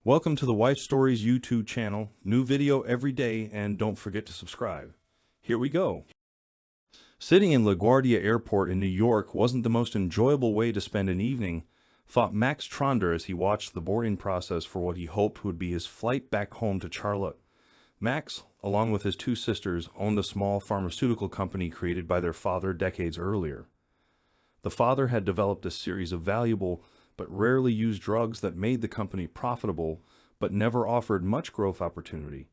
Welcome to the Wife Stories YouTube channel. New video every day, and don't forget to subscribe. Here we go. Sitting in LaGuardia Airport in New York wasn't the most enjoyable way to spend an evening, thought Max Tronder as he watched the boarding process for what he hoped would be his flight back home to Charlotte. Max, along with his two sisters, owned a small pharmaceutical company created by their father decades earlier. The father had developed a series of valuable but rarely used drugs that made the company profitable but never offered much growth opportunity.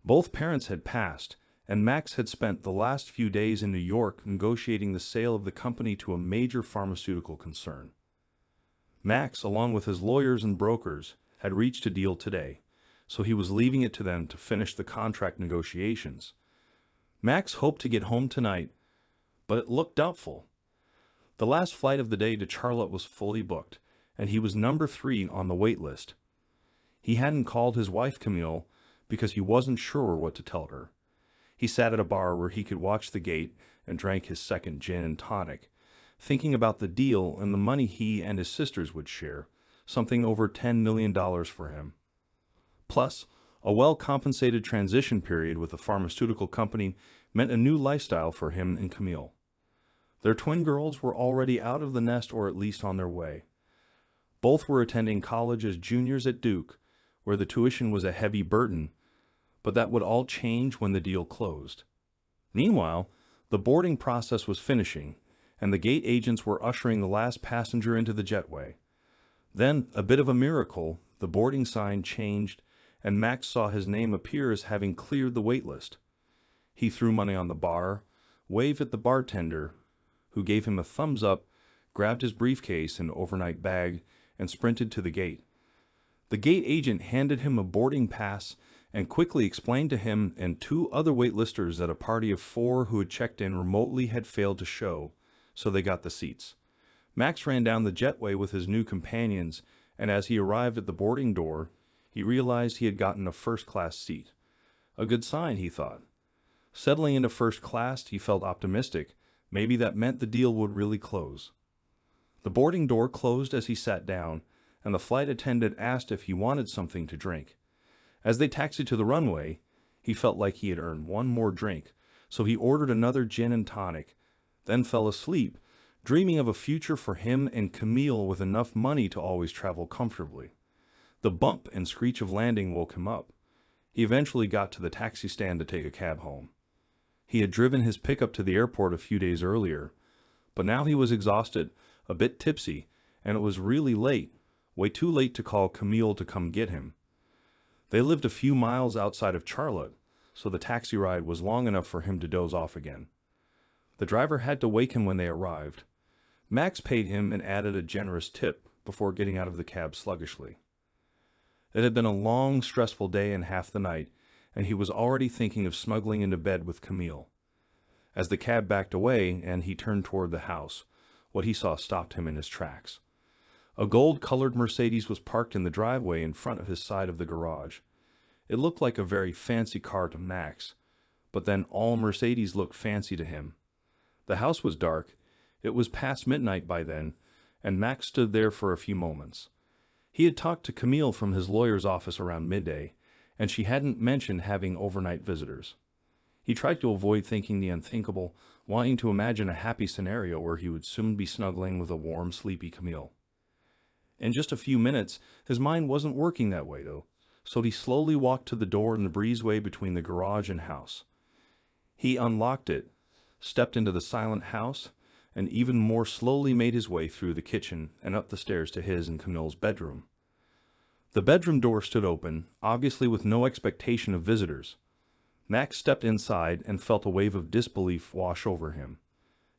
Both parents had passed, and Max had spent the last few days in New York negotiating the sale of the company to a major pharmaceutical concern. Max, along with his lawyers and brokers, had reached a deal today, so he was leaving it to them to finish the contract negotiations. Max hoped to get home tonight, but it looked doubtful. The last flight of the day to Charlotte was fully booked, and he was number 3 on the wait list. He hadn't called his wife Camille because he wasn't sure what to tell her. He sat at a bar where he could watch the gate and drank his second gin and tonic, thinking about the deal and the money he and his sisters would share, something over $10 million for him. Plus, a well-compensated transition period with a pharmaceutical company meant a new lifestyle for him and Camille. Their twin girls were already out of the nest, or at least on their way. Both were attending college as juniors at Duke, where the tuition was a heavy burden, but that would all change when the deal closed. Meanwhile, the boarding process was finishing, and the gate agents were ushering the last passenger into the jetway. Then, a bit of a miracle, the boarding sign changed, and Max saw his name appear as having cleared the wait list. He threw money on the bar, waved at the bartender, who gave him a thumbs up, grabbed his briefcase and overnight bag, and sprinted to the gate. The gate agent handed him a boarding pass and quickly explained to him and 2 other waitlisters that a party of 4 who had checked in remotely had failed to show, so they got the seats. Max ran down the jetway with his new companions, and as he arrived at the boarding door, he realized he had gotten a first-class seat. A good sign, he thought. Settling into first class, he felt optimistic. Maybe that meant the deal would really close. The boarding door closed as he sat down, and the flight attendant asked if he wanted something to drink. As they taxied to the runway, he felt like he had earned one more drink, so he ordered another gin and tonic, then fell asleep, dreaming of a future for him and Camille with enough money to always travel comfortably. The bump and screech of landing woke him up. He eventually got to the taxi stand to take a cab home. He had driven his pickup to the airport a few days earlier, but now he was exhausted, a bit tipsy, and it was really late, way too late to call Camille to come get him. They lived a few miles outside of Charlotte, so the taxi ride was long enough for him to doze off again. The driver had to wake him when they arrived. Max paid him and added a generous tip before getting out of the cab sluggishly. It had been a long, stressful day and half the night, and he was already thinking of smuggling into bed with Camille. As the cab backed away and he turned toward the house, what he saw stopped him in his tracks. A gold-colored Mercedes was parked in the driveway in front of his side of the garage. It looked like a very fancy car to Max, but then all Mercedes looked fancy to him. The house was dark. It was past midnight by then, and Max stood there for a few moments. He had talked to Camille from his lawyer's office around midday, and she hadn't mentioned having overnight visitors. He tried to avoid thinking the unthinkable, wanting to imagine a happy scenario where he would soon be snuggling with a warm, sleepy Camille. In just a few minutes, his mind wasn't working that way, though, so he slowly walked to the door in the breezeway between the garage and house. He unlocked it, stepped into the silent house, and even more slowly made his way through the kitchen and up the stairs to his and Camille's bedroom. The bedroom door stood open, obviously with no expectation of visitors. Max stepped inside and felt a wave of disbelief wash over him.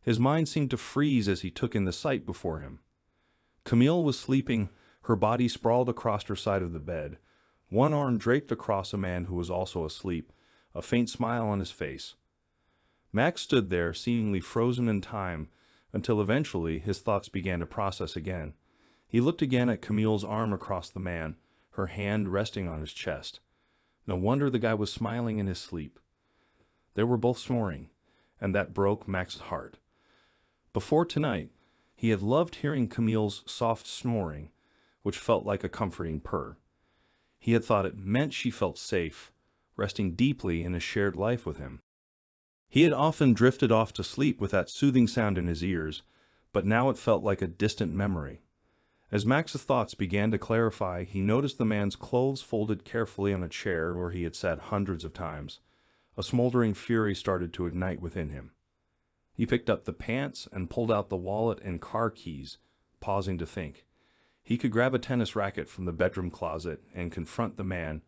His mind seemed to freeze as he took in the sight before him. Camille was sleeping, her body sprawled across her side of the bed, one arm draped across a man who was also asleep, a faint smile on his face. Max stood there, seemingly frozen in time, until eventually his thoughts began to process again. He looked again at Camille's arm across the man, her hand resting on his chest. No wonder the guy was smiling in his sleep. They were both snoring, and that broke Max's heart. Before tonight, he had loved hearing Camille's soft snoring, which felt like a comforting purr. He had thought it meant she felt safe, resting deeply in a shared life with him. He had often drifted off to sleep with that soothing sound in his ears, but now it felt like a distant memory. As Max's thoughts began to clarify, he noticed the man's clothes folded carefully on a chair where he had sat hundreds of times. A smoldering fury started to ignite within him. He picked up the pants and pulled out the wallet and car keys, pausing to think. He could grab a tennis racket from the bedroom closet and confront the man,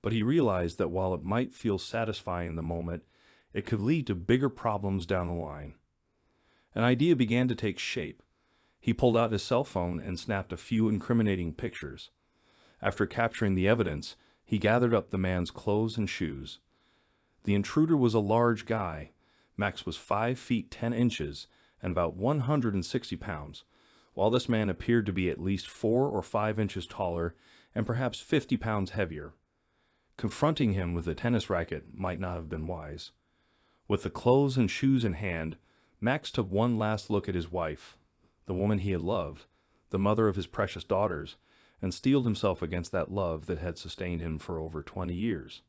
but he realized that while it might feel satisfying in the moment, it could lead to bigger problems down the line. An idea began to take shape. He pulled out his cell phone and snapped a few incriminating pictures. After capturing the evidence, he gathered up the man's clothes and shoes. The intruder was a large guy. Max was 5 feet 10 inches and about 160 pounds, while this man appeared to be at least 4 or 5 inches taller and perhaps 50 pounds heavier. Confronting him with a tennis racket might not have been wise. With the clothes and shoes in hand, Max took one last look at his wife, the woman he had loved, the mother of his precious daughters, and steeled himself against that love that had sustained him for over 20 years.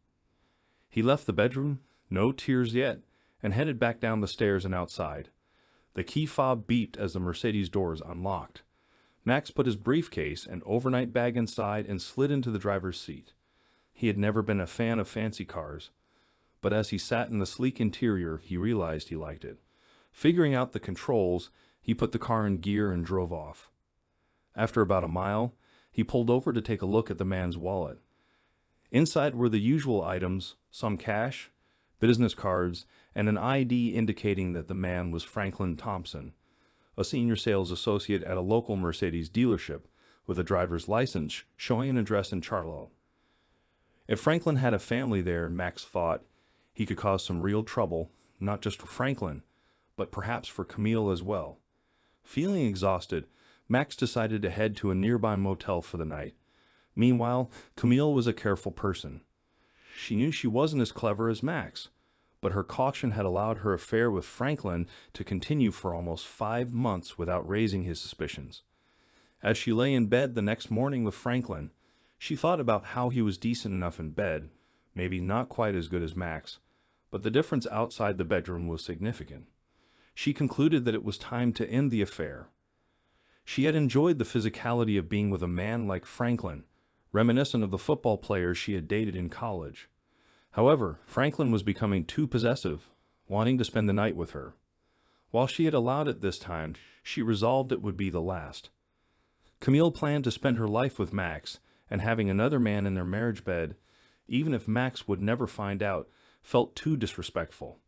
He left the bedroom, no tears yet, and headed back down the stairs and outside. The key fob beeped as the Mercedes doors unlocked. Max put his briefcase and overnight bag inside and slid into the driver's seat. He had never been a fan of fancy cars, but as he sat in the sleek interior, he realized he liked it. Figuring out the controls, he put the car in gear and drove off. After about a mile, he pulled over to take a look at the man's wallet. Inside were the usual items, some cash, business cards, and an ID indicating that the man was Franklin Thompson, a senior sales associate at a local Mercedes dealership, with a driver's license showing an address in Charlotte. If Franklin had a family there, Max thought, he could cause some real trouble, not just for Franklin, but perhaps for Camille as well. Feeling exhausted, Max decided to head to a nearby motel for the night. Meanwhile, Camille was a careful person. She knew she wasn't as clever as Max, but her caution had allowed her affair with Franklin to continue for almost 5 months without raising his suspicions. As she lay in bed the next morning with Franklin, she thought about how he was decent enough in bed, maybe not quite as good as Max, but the difference outside the bedroom was significant. She concluded that it was time to end the affair. She had enjoyed the physicality of being with a man like Franklin, reminiscent of the football players she had dated in college. However, Franklin was becoming too possessive, wanting to spend the night with her. While she had allowed it this time, she resolved it would be the last. Camille planned to spend her life with Max, and having another man in their marriage bed, even if Max would never find out, felt too disrespectful.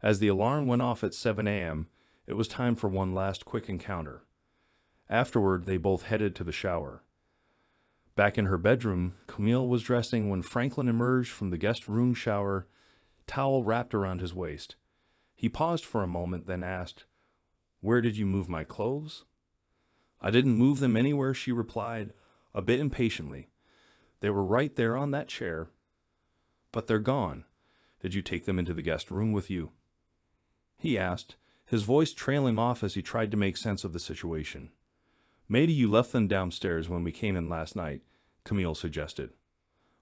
As the alarm went off at 7 a.m., it was time for one last quick encounter. Afterward, they both headed to the shower. Back in her bedroom, Camille was dressing when Franklin emerged from the guest room shower, towel wrapped around his waist. He paused for a moment, then asked, "Where did you move my clothes?" "I didn't move them anywhere," she replied, a bit impatiently. "They were right there on that chair." "But they're gone. Did you take them into the guest room with you?" he asked, his voice trailing off as he tried to make sense of the situation. "Maybe you left them downstairs when we came in last night," Camille suggested.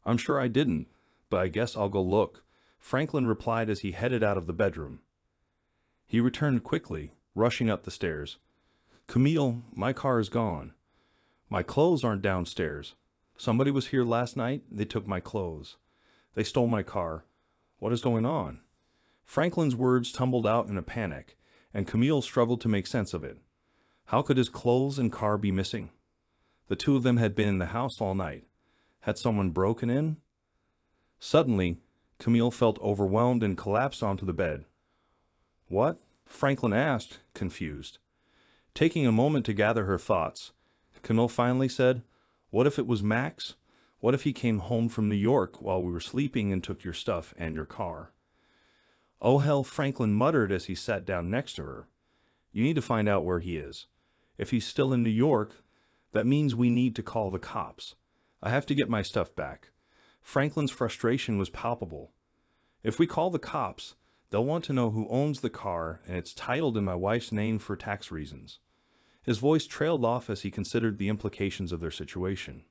"I'm sure I didn't, but I guess I'll go look," Franklin replied as he headed out of the bedroom. He returned quickly, rushing up the stairs. "Camille, my car is gone. My clothes aren't downstairs. Somebody was here last night, they took my clothes. They stole my car. What is going on?" Franklin's words tumbled out in a panic, and Camille struggled to make sense of it. How could his clothes and car be missing? The two of them had been in the house all night. Had someone broken in? Suddenly, Camille felt overwhelmed and collapsed onto the bed. "What?" Franklin asked, confused. Taking a moment to gather her thoughts, Camille finally said, "What if it was Max? What if he came home from New York while we were sleeping and took your stuff and your car?" "Oh hell," Franklin muttered as he sat down next to her. "You need to find out where he is. If he's still in New York, that means we need to call the cops. I have to get my stuff back." Franklin's frustration was palpable. "If we call the cops, they'll want to know who owns the car, and it's titled in my wife's name for tax reasons." His voice trailed off as he considered the implications of their situation.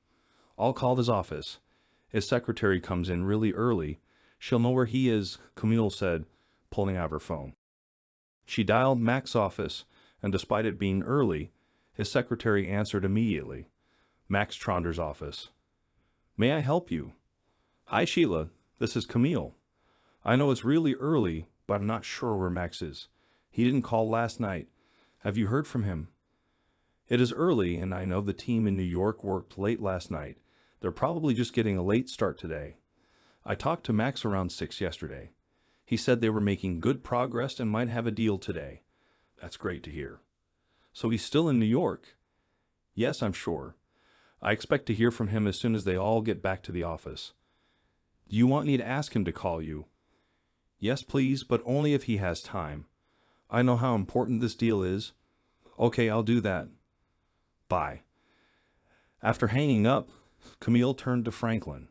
"I'll call his office. His secretary comes in really early. She'll know where he is, Camille said, pulling out her phone. She dialed Max's office, and despite it being early, his secretary answered immediately. Max Tronder's office. May I help you? Hi, Sheila. This is Camille. I know it's really early, but I'm not sure where Max is. He didn't call last night. Have you heard from him? It is early, and I know the team in New York worked late last night. They're probably just getting a late start today. I talked to Max around 6 yesterday. He said they were making good progress and might have a deal today. That's great to hear. So he's still in New York? Yes, I'm sure. I expect to hear from him as soon as they all get back to the office. Do you want me to ask him to call you? Yes, please, but only if he has time. I know how important this deal is. Okay, I'll do that. Bye. After hanging up, Camille turned to Franklin.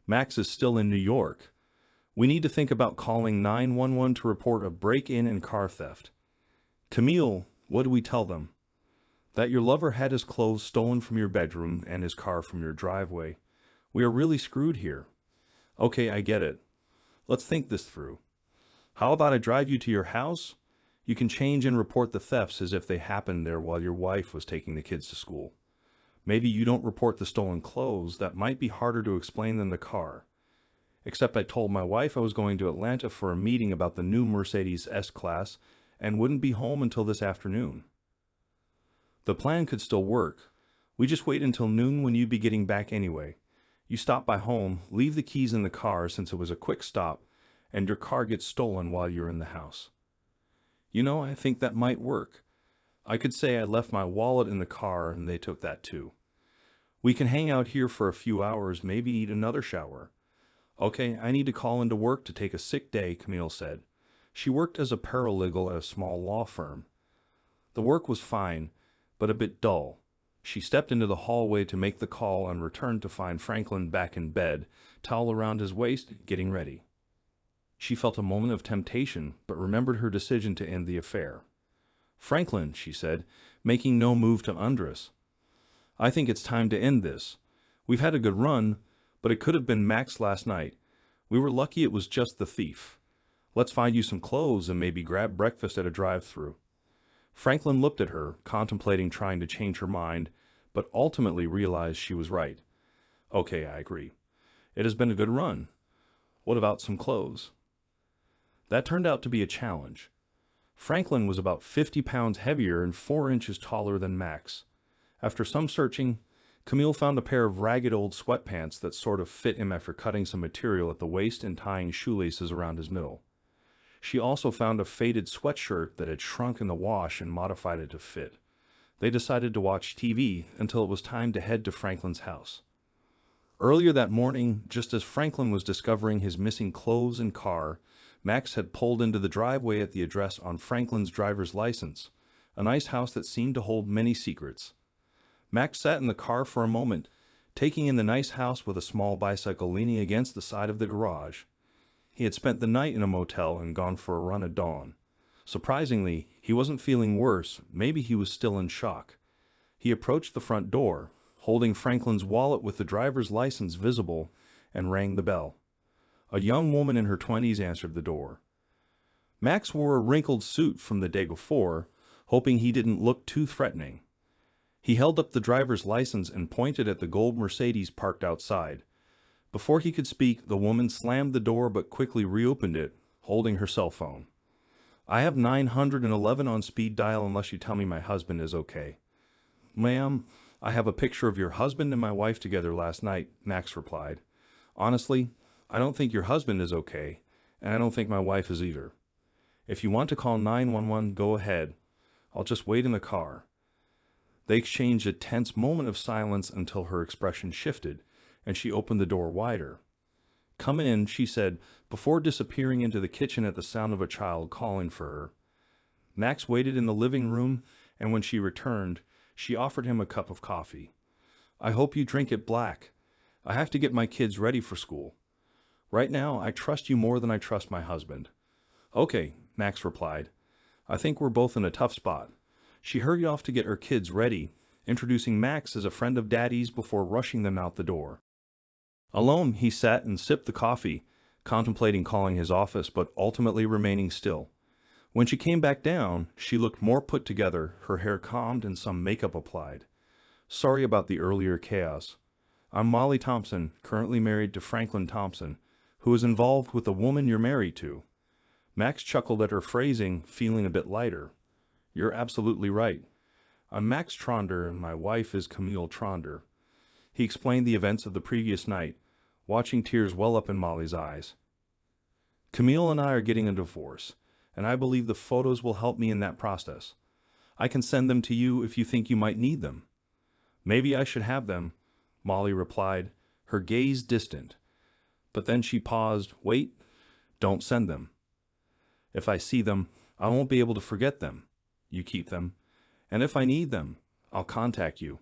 Max is still in New York. We need to think about calling 911 to report a break-in and car theft. Camille, what do we tell them? That your lover had his clothes stolen from your bedroom and his car from your driveway. We are really screwed here. Okay, I get it. Let's think this through. How about I drive you to your house? You can change and report the thefts as if they happened there while your wife was taking the kids to school. Maybe you don't report the stolen clothes. That might be harder to explain than the car. Except I told my wife I was going to Atlanta for a meeting about the new Mercedes S-Class and wouldn't be home until this afternoon. The plan could still work. We just wait until noon when you'd be getting back anyway. You stop by home, leave the keys in the car since it was a quick stop, and your car gets stolen while you're in the house. You know, I think that might work. I could say I left my wallet in the car and they took that too. We can hang out here for a few hours, maybe eat another shower. Okay, I need to call into work to take a sick day, Camille said. She worked as a paralegal at a small law firm. The work was fine, but a bit dull. She stepped into the hallway to make the call and returned to find Franklin back in bed, towel around his waist, getting ready. She felt a moment of temptation, but remembered her decision to end the affair. Franklin, she said, making no move to undress. I think it's time to end this. We've had a good run, but it could have been Max last night. We were lucky it was just the thief. Let's find you some clothes and maybe grab breakfast at a drive-thru. Franklin looked at her, contemplating trying to change her mind, but ultimately realized she was right. Okay, I agree. It has been a good run. What about some clothes? That turned out to be a challenge. Franklin was about 50 pounds heavier and 4 inches taller than Max. After some searching, Camille found a pair of ragged old sweatpants that sort of fit him after cutting some material at the waist and tying shoelaces around his middle. She also found a faded sweatshirt that had shrunk in the wash and modified it to fit. They decided to watch TV until it was time to head to Franklin's house. Earlier that morning, just as Franklin was discovering his missing clothes and car, Max had pulled into the driveway at the address on Franklin's driver's license, a nice house that seemed to hold many secrets. Max sat in the car for a moment, taking in the nice house with a small bicycle leaning against the side of the garage. He had spent the night in a motel and gone for a run at dawn. Surprisingly, he wasn't feeling worse. Maybe he was still in shock. He approached the front door, holding Franklin's wallet with the driver's license visible, and rang the bell. A young woman in her 20s answered the door. Max wore a wrinkled suit from the day before, hoping he didn't look too threatening. He held up the driver's license and pointed at the gold Mercedes parked outside. Before he could speak, the woman slammed the door but quickly reopened it, holding her cell phone. I have 911 on speed dial unless you tell me my husband is okay. Ma'am, I have a picture of your husband and my wife together last night, Max replied. Honestly, I don't think your husband is okay, and I don't think my wife is either. If you want to call 911, go ahead. I'll just wait in the car. They exchanged a tense moment of silence until her expression shifted, and she opened the door wider. Come in, she said, before disappearing into the kitchen at the sound of a child calling for her. Max waited in the living room, and when she returned, she offered him a cup of coffee. I hope you drink it black. I have to get my kids ready for school. Right now, I trust you more than I trust my husband. Okay, Max replied. I think we're both in a tough spot. She hurried off to get her kids ready, introducing Max as a friend of Daddy's before rushing them out the door. Alone, he sat and sipped the coffee, contemplating calling his office but ultimately remaining still. When she came back down, she looked more put together, her hair combed and some makeup applied. Sorry about the earlier chaos. I'm Molly Thompson, currently married to Franklin Thompson, who is involved with the woman you're married to. Max chuckled at her phrasing, feeling a bit lighter. You're absolutely right. I'm Max Tronder and my wife is Camille Tronder. He explained the events of the previous night, watching tears well up in Molly's eyes. Camille and I are getting a divorce, and I believe the photos will help me in that process. I can send them to you if you think you might need them. Maybe I should have them, Molly replied, her gaze distant. But then she paused. Wait, don't send them. If I see them, I won't be able to forget them. You keep them, and if I need them, I'll contact you.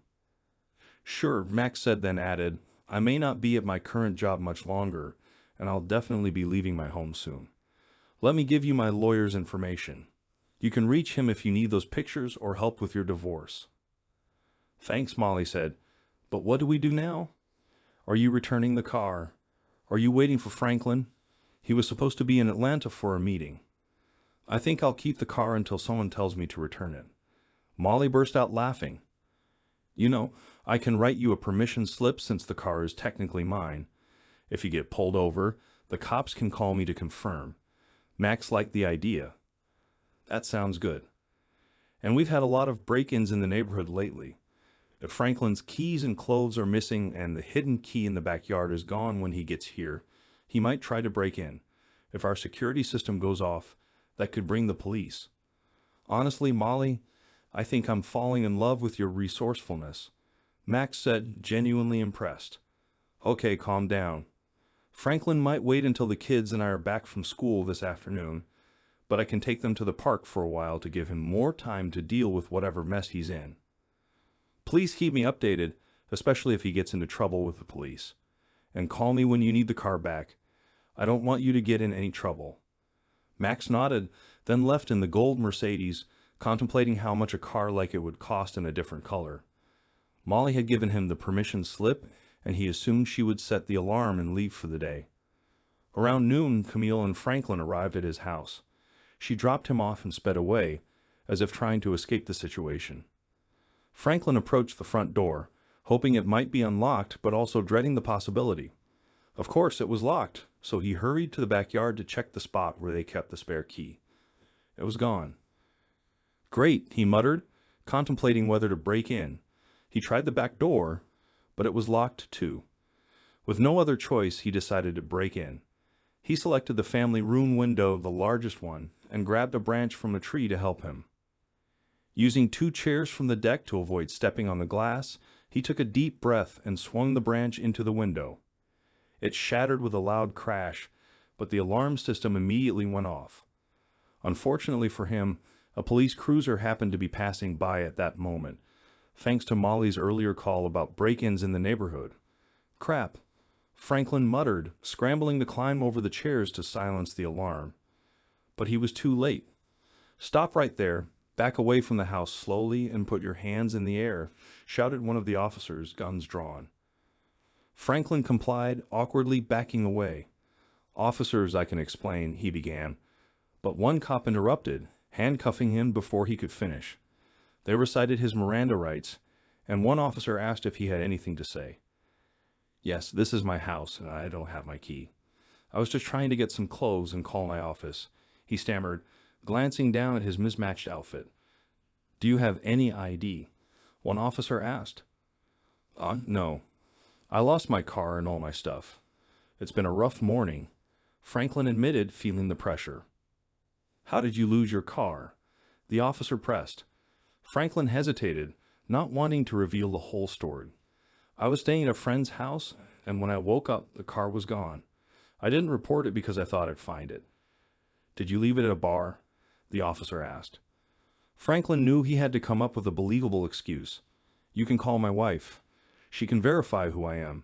Sure, Max said, then added, I may not be at my current job much longer, and I'll definitely be leaving my home soon. Let me give you my lawyer's information. You can reach him if you need those pictures or help with your divorce. Thanks, Molly said. But what do we do now? Are you returning the car? Are you waiting for Franklin? He was supposed to be in Atlanta for a meeting. I think I'll keep the car until someone tells me to return it. Molly burst out laughing. You know, I can write you a permission slip since the car is technically mine. If you get pulled over, the cops can call me to confirm. Max liked the idea. That sounds good. And we've had a lot of break-ins in the neighborhood lately. If Franklin's keys and clothes are missing and the hidden key in the backyard is gone when he gets here, he might try to break in. If our security system goes off, that could bring the police. Honestly, Molly, I think I'm falling in love with your resourcefulness, Max said, genuinely impressed. Okay, calm down. Franklin might wait until the kids and I are back from school this afternoon, but I can take them to the park for a while to give him more time to deal with whatever mess he's in. Please keep me updated, especially if he gets into trouble with the police. And call me when you need the car back. I don't want you to get in any trouble. Max nodded, then left in the gold Mercedes, contemplating how much a car like it would cost in a different color. Molly had given him the permission slip, and he assumed she would set the alarm and leave for the day. Around noon, Camille and Franklin arrived at his house. She dropped him off and sped away, as if trying to escape the situation. Franklin approached the front door, hoping it might be unlocked, but also dreading the possibility. Of course, it was locked, so he hurried to the backyard to check the spot where they kept the spare key. It was gone. Great, he muttered, contemplating whether to break in. He tried the back door, but it was locked too. With no other choice, he decided to break in. He selected the family room window, the largest one, and grabbed a branch from a tree to help him. Using 2 chairs from the deck to avoid stepping on the glass, he took a deep breath and swung the branch into the window. It shattered with a loud crash, but the alarm system immediately went off. Unfortunately for him, a police cruiser happened to be passing by at that moment, thanks to Molly's earlier call about break-ins in the neighborhood. Crap, Franklin muttered, scrambling to climb over the chairs to silence the alarm. But he was too late. Stop right there, back away from the house slowly, and put your hands in the air, shouted one of the officers, guns drawn. Franklin complied, awkwardly backing away. Officers, I can explain, he began, but one cop interrupted, handcuffing him before he could finish. They recited his Miranda rights, and one officer asked if he had anything to say. Yes, this is my house, and I don't have my key. I was just trying to get some clothes and call my office, he stammered, glancing down at his mismatched outfit. Do you have any ID? One officer asked. No. I lost my car and all my stuff. It's been a rough morning, Franklin admitted, feeling the pressure. How did you lose your car? The officer pressed. Franklin hesitated, not wanting to reveal the whole story. I was staying at a friend's house, and when I woke up, the car was gone. I didn't report it because I thought I'd find it. Did you leave it at a bar? The officer asked. Franklin knew he had to come up with a believable excuse. You can call my wife. She can verify who I am.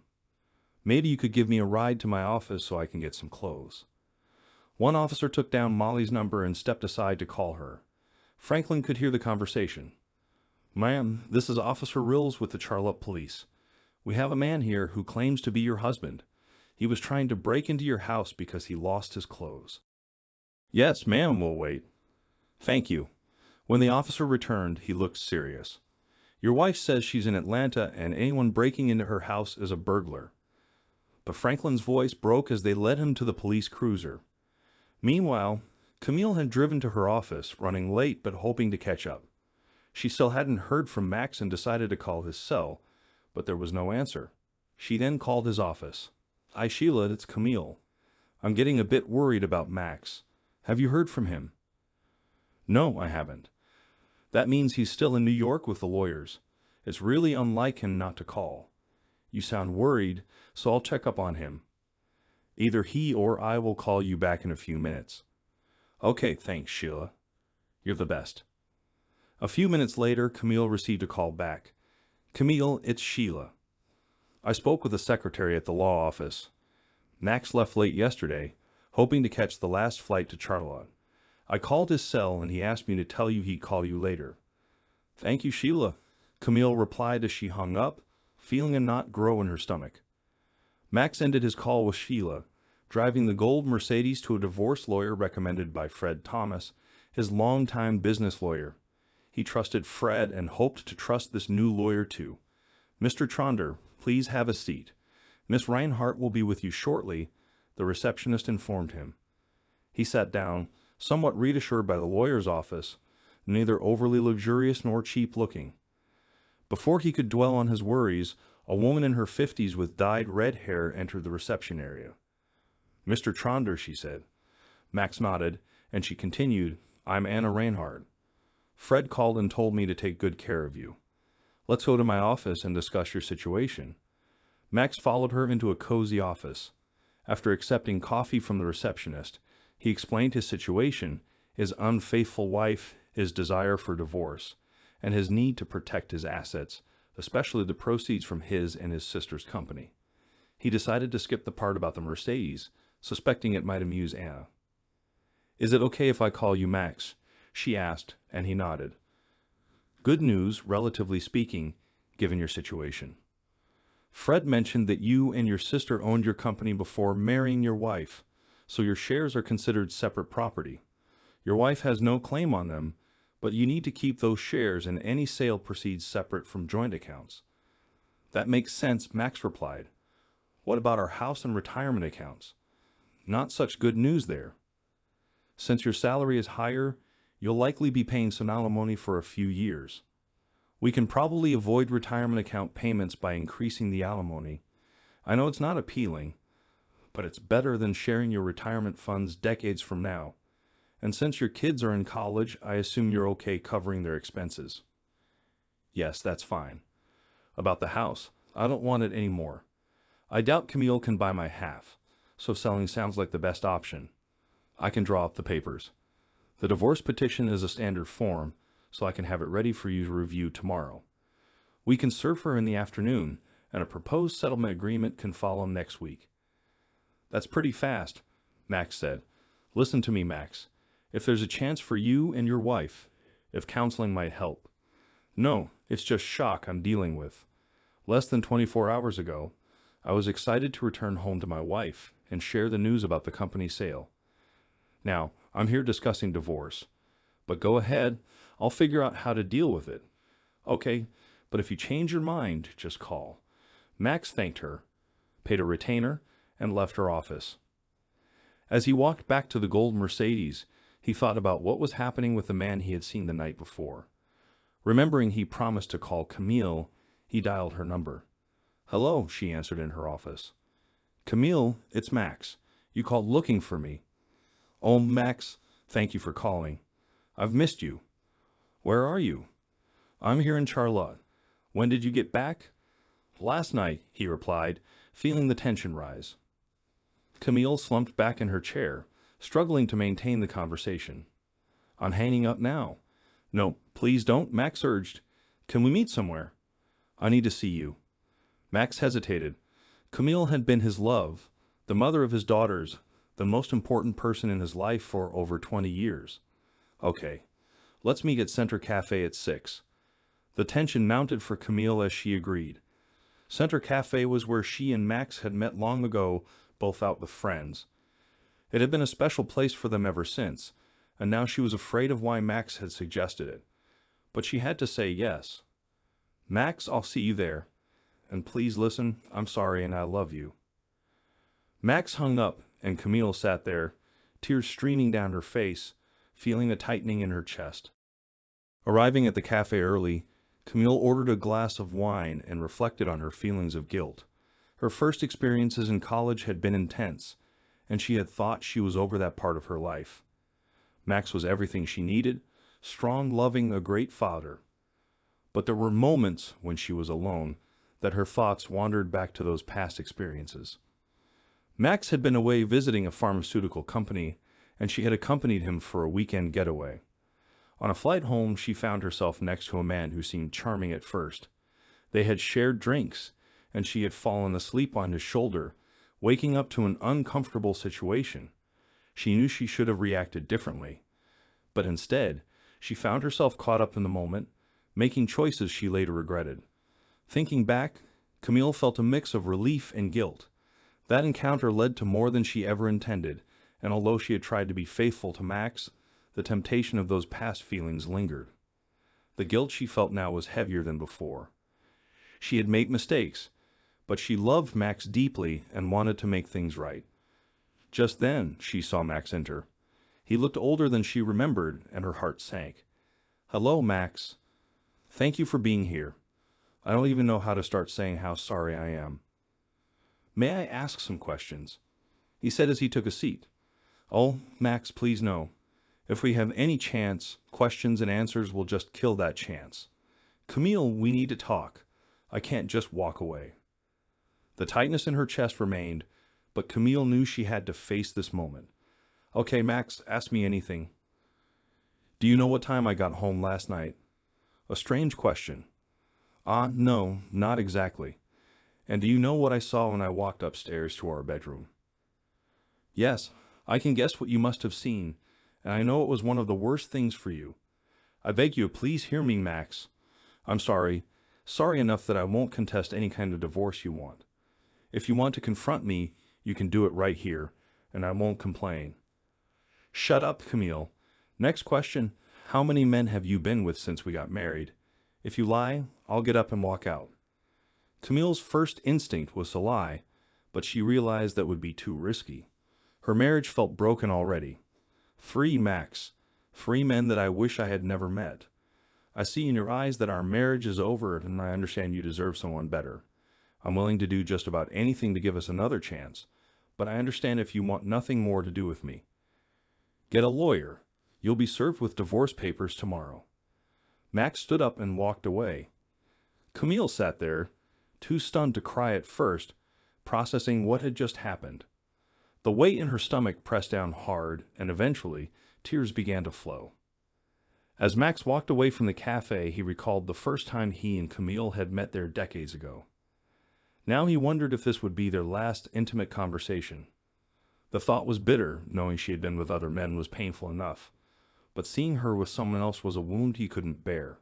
Maybe you could give me a ride to my office so I can get some clothes. One officer took down Molly's number and stepped aside to call her. Franklin could hear the conversation. Ma'am, this is Officer Rills with the Charlotte Police. We have a man here who claims to be your husband. He was trying to break into your house because he lost his clothes. Yes, ma'am, we'll wait. Thank you. When the officer returned, he looked serious. Your wife says she's in Atlanta and anyone breaking into her house is a burglar. But Franklin's voice broke as they led him to the police cruiser. Meanwhile, Camille had driven to her office, running late but hoping to catch up. She still hadn't heard from Max and decided to call his cell, but there was no answer. She then called his office. Hi Sheila, it's Camille. I'm getting a bit worried about Max. Have you heard from him? No, I haven't. That means he's still in New York with the lawyers. It's really unlike him not to call. You sound worried, so I'll check up on him. Either he or I will call you back in a few minutes. Okay, thanks, Sheila. You're the best. A few minutes later, Camille received a call back. Camille, it's Sheila. I spoke with the secretary at the law office. Max left late yesterday, hoping to catch the last flight to Charlotte. I called his cell and he asked me to tell you he'd call you later. Thank you, Sheila, Camille replied as she hung up, feeling a knot grow in her stomach. Max ended his call with Sheila, driving the gold Mercedes to a divorce lawyer recommended by Fred Thomas, his longtime business lawyer. He trusted Fred and hoped to trust this new lawyer too. Mr. Tronder, please have a seat. Miss Reinhardt will be with you shortly, the receptionist informed him. He sat down, somewhat reassured by the lawyer's office, neither overly luxurious nor cheap-looking. Before he could dwell on his worries, a woman in her 50s with dyed red hair entered the reception area. Mr. Tronder, she said. Max nodded, and she continued, I'm Anna Reinhardt. Fred called and told me to take good care of you. Let's go to my office and discuss your situation. Max followed her into a cozy office. After accepting coffee from the receptionist, he explained his situation, his unfaithful wife, his desire for divorce, and his need to protect his assets, especially the proceeds from his and his sister's company. He decided to skip the part about the Mercedes, suspecting it might amuse Anna. Is it okay if I call you Max? She asked, and he nodded. Good news, relatively speaking, given your situation. Fred mentioned that you and your sister owned your company before marrying your wife, so your shares are considered separate property. Your wife has no claim on them, but you need to keep those shares and any sale proceeds separate from joint accounts. That makes sense, Max replied. What about our house and retirement accounts? Not such good news there. Since your salary is higher, you'll likely be paying some alimony for a few years. We can probably avoid retirement account payments by increasing the alimony. I know it's not appealing, but it's better than sharing your retirement funds decades from now. And since your kids are in college, I assume you're okay covering their expenses. Yes, that's fine. About the house, I don't want it anymore. I doubt Camille can buy my half, so selling sounds like the best option. I can draw up the papers. The divorce petition is a standard form, so I can have it ready for you to review tomorrow. We can serve her in the afternoon, and a proposed settlement agreement can follow next week. That's pretty fast, Max said. Listen to me, Max. If there's a chance for you and your wife, if counseling might help. No, it's just shock I'm dealing with. Less than 24 hours ago, I was excited to return home to my wife and share the news about the company sale. Now, I'm here discussing divorce. But go ahead, I'll figure out how to deal with it. Okay, but if you change your mind, just call. Max thanked her, paid a retainer, and left her office. As he walked back to the gold Mercedes, he thought about what was happening with the man he had seen the night before. Remembering he promised to call Camille, he dialed her number. Hello, she answered in her office. Camille, it's Max. You called looking for me. Oh, Max, thank you for calling. I've missed you. Where are you? I'm here in Charlotte. When did you get back? Last night, he replied, feeling the tension rise. Camille slumped back in her chair, struggling to maintain the conversation. I'm hanging up now. No, please don't, Max urged. Can we meet somewhere? I need to see you. Max hesitated. Camille had been his love, the mother of his daughters, the most important person in his life for over 20 years. Okay, let's meet at Center Cafe at 6. The tension mounted for Camille as she agreed. Center Cafe was where she and Max had met long ago, both out with friends. It had been a special place for them ever since, and now she was afraid of why Max had suggested it. But she had to say yes. Max, I'll see you there. And please listen, I'm sorry and I love you. Max hung up, and Camille sat there, tears streaming down her face, feeling a tightening in her chest. Arriving at the cafe early, Camille ordered a glass of wine and reflected on her feelings of guilt. Her first experiences in college had been intense, and she had thought she was over that part of her life. Max was everything she needed, strong, loving, a great father. But there were moments when she was alone that her thoughts wandered back to those past experiences. Max had been away visiting a pharmaceutical company, and she had accompanied him for a weekend getaway. On a flight home, she found herself next to a man who seemed charming at first. They had shared drinks, and she had fallen asleep on his shoulder, waking up to an uncomfortable situation. She knew she should have reacted differently. But instead, she found herself caught up in the moment, making choices she later regretted. Thinking back, Camille felt a mix of relief and guilt. That encounter led to more than she ever intended, and although she had tried to be faithful to Max, the temptation of those past feelings lingered. The guilt she felt now was heavier than before. She had made mistakes, but she loved Max deeply and wanted to make things right. Just then, she saw Max enter. He looked older than she remembered, and her heart sank. "Hello, Max. Thank you for being here. I don't even know how to start saying how sorry I am. May I ask some questions?" he said as he took a seat. "Oh, Max, please no. If we have any chance, questions and answers will just kill that chance. Camille, we need to talk. I can't just walk away." The tightness in her chest remained, but Camille knew she had to face this moment. "Okay, Max, ask me anything." "Do you know what time I got home last night?" A strange question. No, not exactly. "And do you know what I saw when I walked upstairs to our bedroom?" "Yes, I can guess what you must have seen, and I know it was one of the worst things for you. I beg you, please hear me, Max. I'm sorry. Sorry enough that I won't contest any kind of divorce you want. If you want to confront me, you can do it right here, and I won't complain." "Shut up, Camille. Next question. How many men have you been with since we got married? If you lie, I'll get up and walk out." Camille's first instinct was to lie, but she realized that would be too risky. Her marriage felt broken already. "Three, Max. 3 men that I wish I had never met. I see in your eyes that our marriage is over, and I understand you deserve someone better. I'm willing to do just about anything to give us another chance, but I understand if you want nothing more to do with me. Get a lawyer. You'll be served with divorce papers tomorrow." Max stood up and walked away. Camille sat there, too stunned to cry at first, processing what had just happened. The weight in her stomach pressed down hard, and eventually, tears began to flow. As Max walked away from the cafe, he recalled the first time he and Camille had met there decades ago. Now he wondered if this would be their last intimate conversation. The thought was bitter, knowing she had been with other men was painful enough, but seeing her with someone else was a wound he couldn't bear.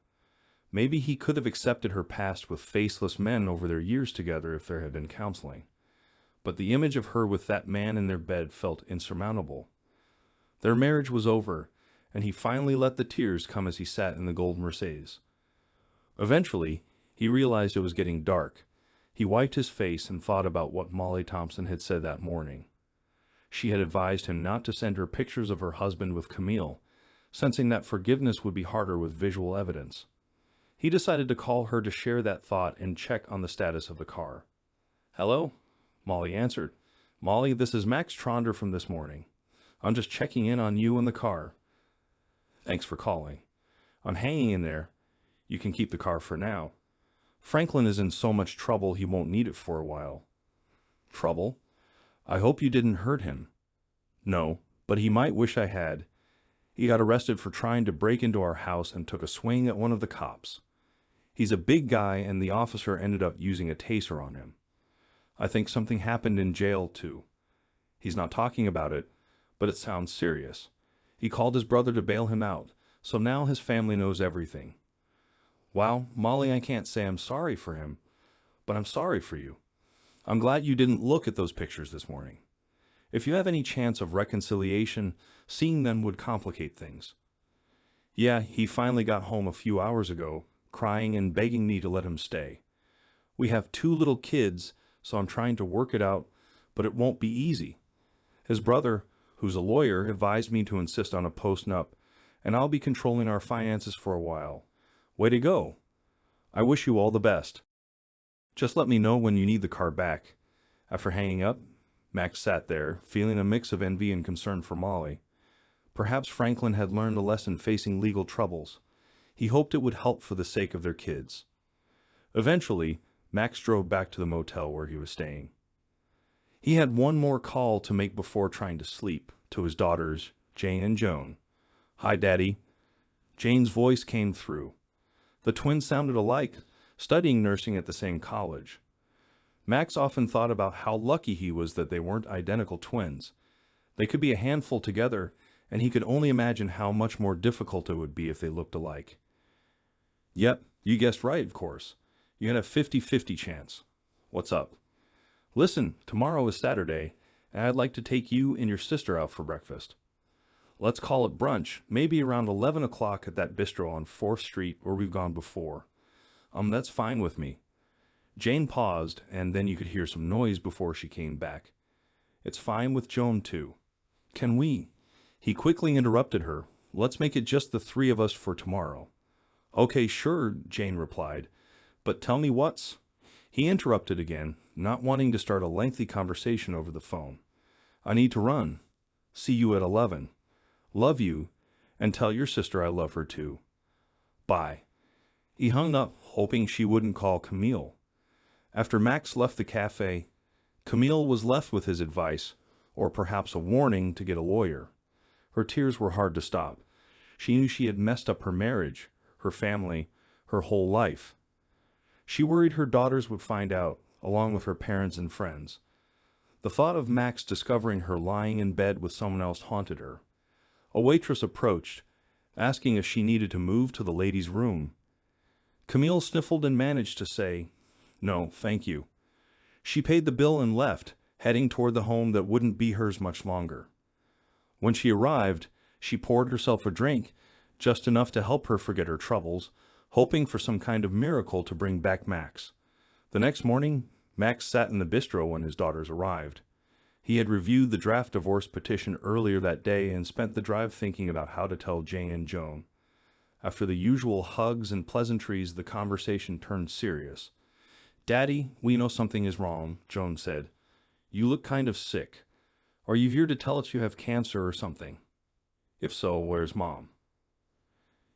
Maybe he could have accepted her past with faceless men over their years together if there had been counseling. But the image of her with that man in their bed felt insurmountable. Their marriage was over, and he finally let the tears come as he sat in the gold Mercedes. Eventually, he realized it was getting dark. He wiped his face and thought about what Molly Thompson had said that morning. She had advised him not to send her pictures of her husband with Camille, sensing that forgiveness would be harder with visual evidence. He decided to call her to share that thought and check on the status of the car. "Hello?" Molly answered. "Molly, this is Max Tronder from this morning. I'm just checking in on you and the car." "Thanks for calling. I'm hanging in there. You can keep the car for now. Franklin is in so much trouble he won't need it for a while." "Trouble? I hope you didn't hurt him." "No, but he might wish I had. He got arrested for trying to break into our house and took a swing at one of the cops. He's a big guy, and the officer ended up using a taser on him. I think something happened in jail, too. He's not talking about it, but it sounds serious. He called his brother to bail him out, so now his family knows everything." "Wow, Molly, I can't say I'm sorry for him, but I'm sorry for you. I'm glad you didn't look at those pictures this morning. If you have any chance of reconciliation, seeing them would complicate things. Yeah, he finally got home a few hours ago, crying and begging me to let him stay. We have 2 little kids, so I'm trying to work it out, but it won't be easy. His brother, who's a lawyer, advised me to insist on a post-nup, and I'll be controlling our finances for a while. Way to go. I wish you all the best. Just let me know when you need the car back. After hanging up, Max sat there, feeling a mix of envy and concern for Molly. Perhaps Franklin had learned a lesson facing legal troubles. He hoped it would help for the sake of their kids. Eventually, Max drove back to the motel where he was staying. He had one more call to make before trying to sleep, to his daughters, Jane and Joan. "Hi, Daddy." Jane's voice came through. The twins sounded alike, studying nursing at the same college. Max often thought about how lucky he was that they weren't identical twins. They could be a handful together, and he could only imagine how much more difficult it would be if they looked alike. Yep, you guessed right, of course. You had a 50-50 chance. What's up? Listen, tomorrow is Saturday, and I'd like to take you and your sister out for breakfast. Let's call it brunch, maybe around 11 o'clock at that bistro on 4th Street where we've gone before. That's fine with me. Jane paused, and then you could hear some noise before she came back. It's fine with Joan, too. Can we? He quickly interrupted her. Let's make it just the 3 of us for tomorrow. Okay, sure, Jane replied. But tell me what's... He interrupted again, not wanting to start a lengthy conversation over the phone. I need to run. See you at 11. Love you, and tell your sister I love her too. Bye. He hung up, hoping she wouldn't call Camille. After Max left the cafe, Camille was left with his advice, or perhaps a warning to get a lawyer. Her tears were hard to stop. She knew she had messed up her marriage, her family, her whole life. She worried her daughters would find out, along with her parents and friends. The thought of Max discovering her lying in bed with someone else haunted her. A waitress approached, asking if she needed to move to the ladies' room. Camille sniffled and managed to say, "No, thank you." She paid the bill and left, heading toward the home that wouldn't be hers much longer. When she arrived, she poured herself a drink, just enough to help her forget her troubles, hoping for some kind of miracle to bring back Max. The next morning, Max sat in the bistro when his daughters arrived. He had reviewed the draft divorce petition earlier that day and spent the drive thinking about how to tell Jane and Joan. After the usual hugs and pleasantries, the conversation turned serious. "Daddy, we know something is wrong," Joan said. "You look kind of sick. Are you here to tell us you have cancer or something? If so, where's Mom?"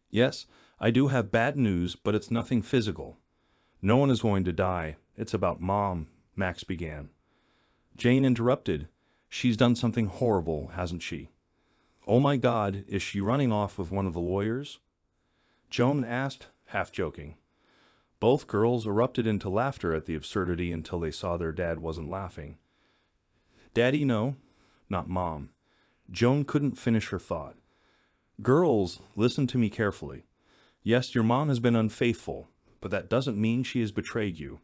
"Yes, I do have bad news, but it's nothing physical. No one is going to die. It's about Mom," Max began. Jane interrupted. "She's done something horrible, hasn't she?" "Oh my God, is she running off with one of the lawyers?" Joan asked, half joking. Both girls erupted into laughter at the absurdity until they saw their dad wasn't laughing. "Daddy, no. Not Mom." Joan couldn't finish her thought. "Girls, listen to me carefully. Yes, your mom has been unfaithful, but that doesn't mean she has betrayed you.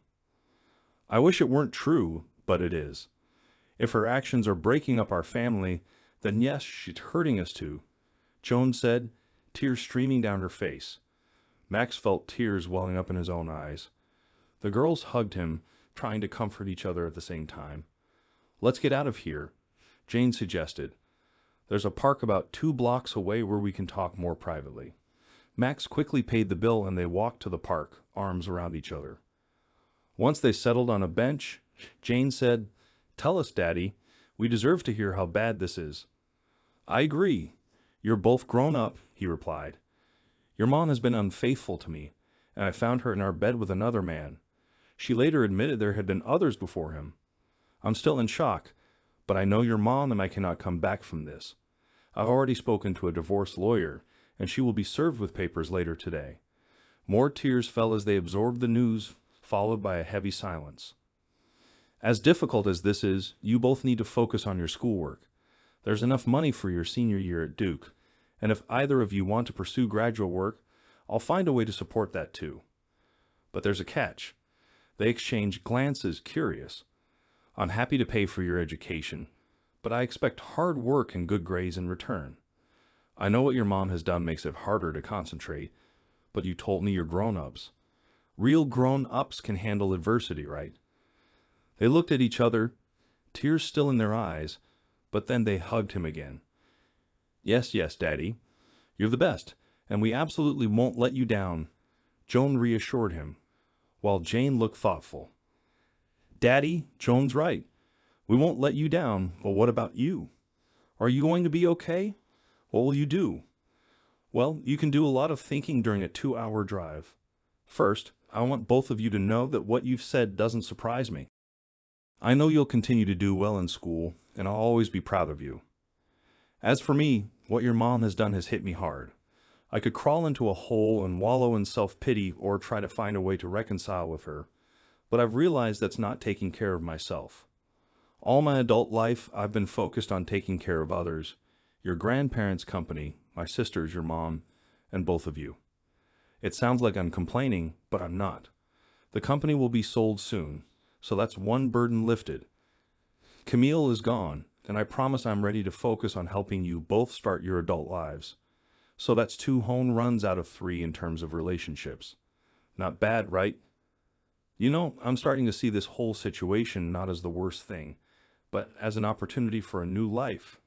I wish it weren't true, but it is. If her actions are breaking up our family, then yes, she's hurting us too," Joan said, tears streaming down her face. Max felt tears welling up in his own eyes. The girls hugged him, trying to comfort each other at the same time. "Let's get out of here," Jane suggested. "There's a park about 2 blocks away where we can talk more privately." Max quickly paid the bill and they walked to the park, arms around each other. Once they settled on a bench, Jane said, "Tell us, Daddy. We deserve to hear how bad this is." "I agree. You're both grown up," he replied. "Your mom has been unfaithful to me, and I found her in our bed with another man. She later admitted there had been others before him. I'm still in shock, but I know your mom and I cannot come back from this. I've already spoken to a divorce lawyer, and she will be served with papers later today." More tears fell as they absorbed the news, followed by a heavy silence. "As difficult as this is, you both need to focus on your schoolwork. There's enough money for your senior year at Duke, and if either of you want to pursue graduate work, I'll find a way to support that too. But there's a catch. They exchanged glances, curious. I'm happy to pay for your education, but I expect hard work and good grades in return. I know what your mom has done makes it harder to concentrate, but you told me you're grown-ups. Real grown-ups can handle adversity, right? They looked at each other, tears still in their eyes, but then they hugged him again. Yes, yes, Daddy. You're the best, and we absolutely won't let you down, Joan reassured him, while Jane looked thoughtful. Daddy, Joan's right. We won't let you down, but what about you? Are you going to be okay? What will you do? Well, you can do a lot of thinking during a 2-hour drive. First, I want both of you to know that what you've said doesn't surprise me. I know you'll continue to do well in school, and I'll always be proud of you. As for me, what your mom has done has hit me hard. I could crawl into a hole and wallow in self-pity or try to find a way to reconcile with her, but I've realized that's not taking care of myself. All my adult life, I've been focused on taking care of others, your grandparents' company, my sisters, your mom, and both of you. It sounds like I'm complaining, but I'm not. The company will be sold soon, so that's one burden lifted. Camille is gone, and I promise I'm ready to focus on helping you both start your adult lives. So that's 2 home runs out of 3 in terms of relationships. Not bad, right? You know, I'm starting to see this whole situation not as the worst thing, but as an opportunity for a new life,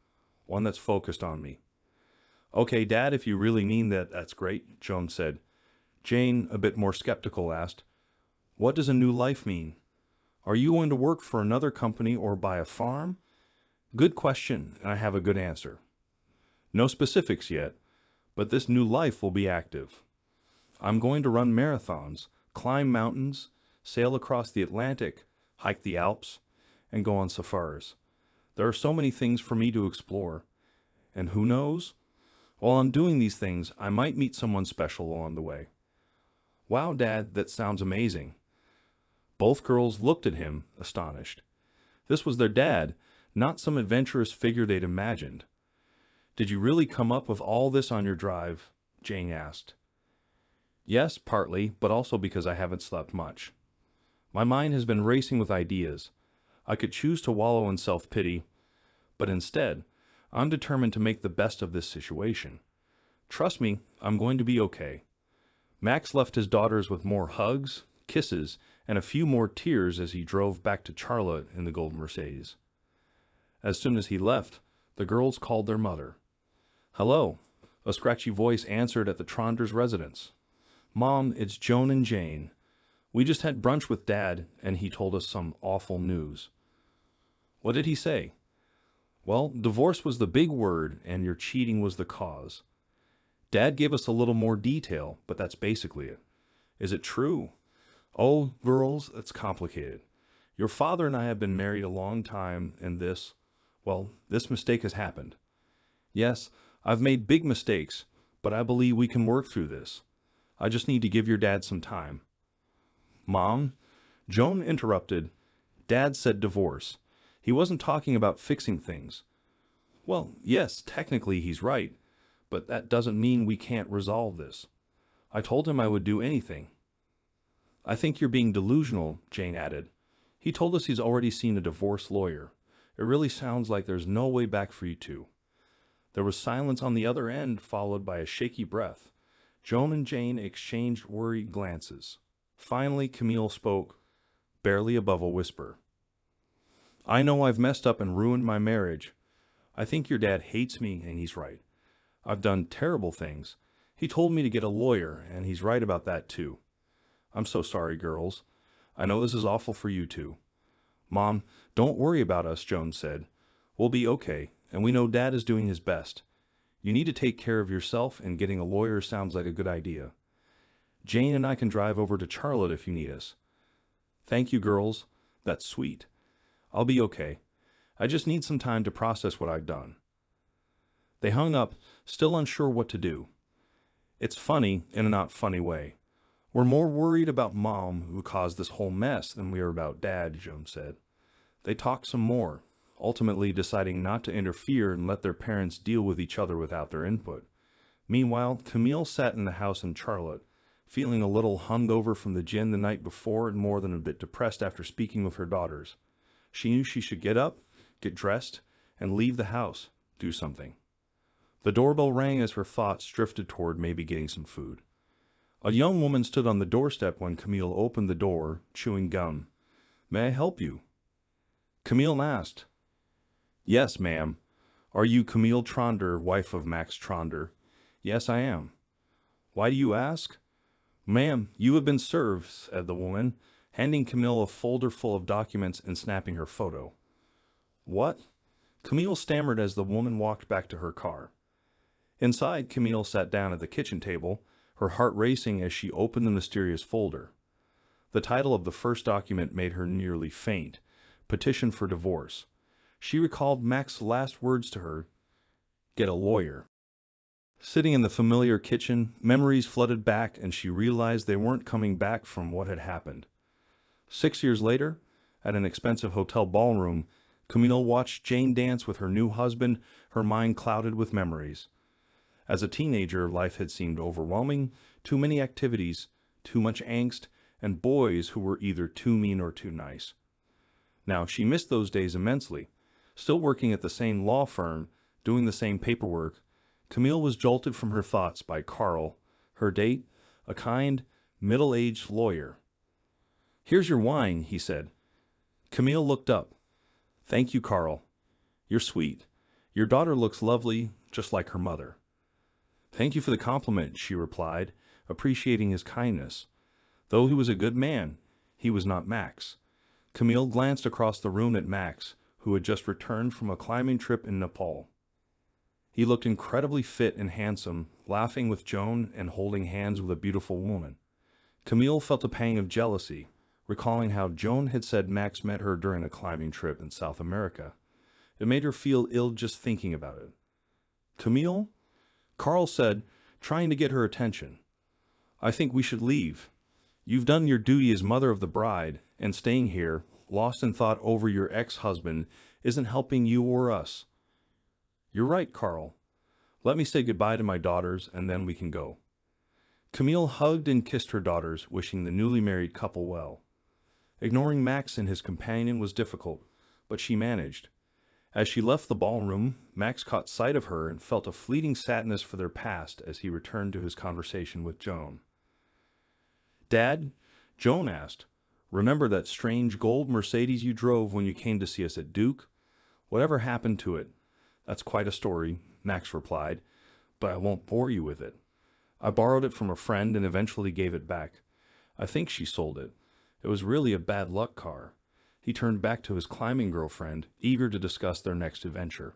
one that's focused on me. Okay, Dad, if you really mean that, that's great, Joan said. Jane, a bit more skeptical, asked, what does a new life mean? Are you going to work for another company or buy a farm? Good question, and I have a good answer. No specifics yet, but this new life will be active. I'm going to run marathons, climb mountains, sail across the Atlantic, hike the Alps, and go on safaris. There are so many things for me to explore. And who knows? While I'm doing these things, I might meet someone special along the way. Wow, Dad, that sounds amazing. Both girls looked at him, astonished. This was their dad, not some adventurous figure they'd imagined. Did you really come up with all this on your drive? Jane asked. Yes, partly, but also because I haven't slept much. My mind has been racing with ideas. I could choose to wallow in self-pity, but instead, I'm determined to make the best of this situation. Trust me, I'm going to be okay. Max left his daughters with more hugs, kisses, and a few more tears as he drove back to Charlotte in the gold Mercedes. As soon as he left, the girls called their mother. Hello, a scratchy voice answered at the Tronders' residence. Mom, it's Joan and Jane. We just had brunch with Dad, and he told us some awful news. What did he say? Well, divorce was the big word, and your cheating was the cause. Dad gave us a little more detail, but that's basically it. Is it true? Oh, girls, it's complicated. Your father and I have been married a long time, and this mistake has happened. Yes, I've made big mistakes, but I believe we can work through this. I just need to give your dad some time. Mom, Joan interrupted. Dad said divorce. He wasn't talking about fixing things. Well, yes, technically he's right, but that doesn't mean we can't resolve this. I told him I would do anything. I think you're being delusional, Jane added. He told us he's already seen a divorce lawyer. It really sounds like there's no way back for you two. There was silence on the other end, followed by a shaky breath. Joan and Jane exchanged worried glances. Finally, Camille spoke, barely above a whisper. I know I've messed up and ruined my marriage. I think your dad hates me, and he's right. I've done terrible things. He told me to get a lawyer, and he's right about that too. I'm so sorry, girls. I know this is awful for you two. Mom, don't worry about us, Joan said. We'll be okay, and we know Dad is doing his best. You need to take care of yourself, and getting a lawyer sounds like a good idea. Jane and I can drive over to Charlotte if you need us. Thank you, girls. That's sweet. I'll be okay. I just need some time to process what I've done. They hung up, still unsure what to do. It's funny in a not funny way. We're more worried about Mom, who caused this whole mess, than we are about Dad, Joan said. They talked some more, ultimately deciding not to interfere and let their parents deal with each other without their input. Meanwhile, Camille sat in the house in Charlotte, feeling a little hungover from the gin the night before and more than a bit depressed after speaking with her daughters. She knew she should get up, get dressed, and leave the house, do something. The doorbell rang as her thoughts drifted toward maybe getting some food. A young woman stood on the doorstep when Camille opened the door, chewing gum. "May I help you?" Camille asked. "Yes, ma'am. Are you Camille Tronder, wife of Max Tronder?" "Yes, I am." "Why do you ask?" "Ma'am, you have been served," said the woman, handing Camille a folder full of documents and snapping her photo. "What?" Camille stammered as the woman walked back to her car. Inside, Camille sat down at the kitchen table, her heart racing as she opened the mysterious folder. The title of the first document made her nearly faint: Petition for Divorce. She recalled Max's last words to her: "Get a lawyer." Sitting in the familiar kitchen, memories flooded back and she realized they weren't coming back from what had happened. 6 years later, at an expensive hotel ballroom, Camille watched Jane dance with her new husband, her mind clouded with memories. As a teenager, life had seemed overwhelming, too many activities, too much angst, and boys who were either too mean or too nice. Now, she missed those days immensely. Still working at the same law firm, doing the same paperwork, Camille was jolted from her thoughts by Carl, her date, a kind, middle-aged lawyer. "Here's your wine," he said. Camille looked up. "Thank you, Carl. You're sweet. Your daughter looks lovely, just like her mother." "Thank you for the compliment," she replied, appreciating his kindness. Though he was a good man, he was not Max. Camille glanced across the room at Max, who had just returned from a climbing trip in Nepal. He looked incredibly fit and handsome, laughing with Joan and holding hands with a beautiful woman. Camille felt a pang of jealousy, recalling how Joan had said Max met her during a climbing trip in South America. It made her feel ill just thinking about it. "Camille?" Carl said, trying to get her attention. "I think we should leave. You've done your duty as mother of the bride, and staying here, lost in thought over your ex-husband, isn't helping you or us." "You're right, Carl. Let me say goodbye to my daughters, and then we can go." Camille hugged and kissed her daughters, wishing the newly married couple well. Ignoring Max and his companion was difficult, but she managed. As she left the ballroom, Max caught sight of her and felt a fleeting sadness for their past as he returned to his conversation with Joan. "Dad?" Joan asked. "Remember that strange gold Mercedes you drove when you came to see us at Duke? Whatever happened to it?" "That's quite a story," Max replied, "but I won't bore you with it. I borrowed it from a friend and eventually gave it back. I think she sold it. It was really a bad luck car." He turned back to his climbing girlfriend, eager to discuss their next adventure.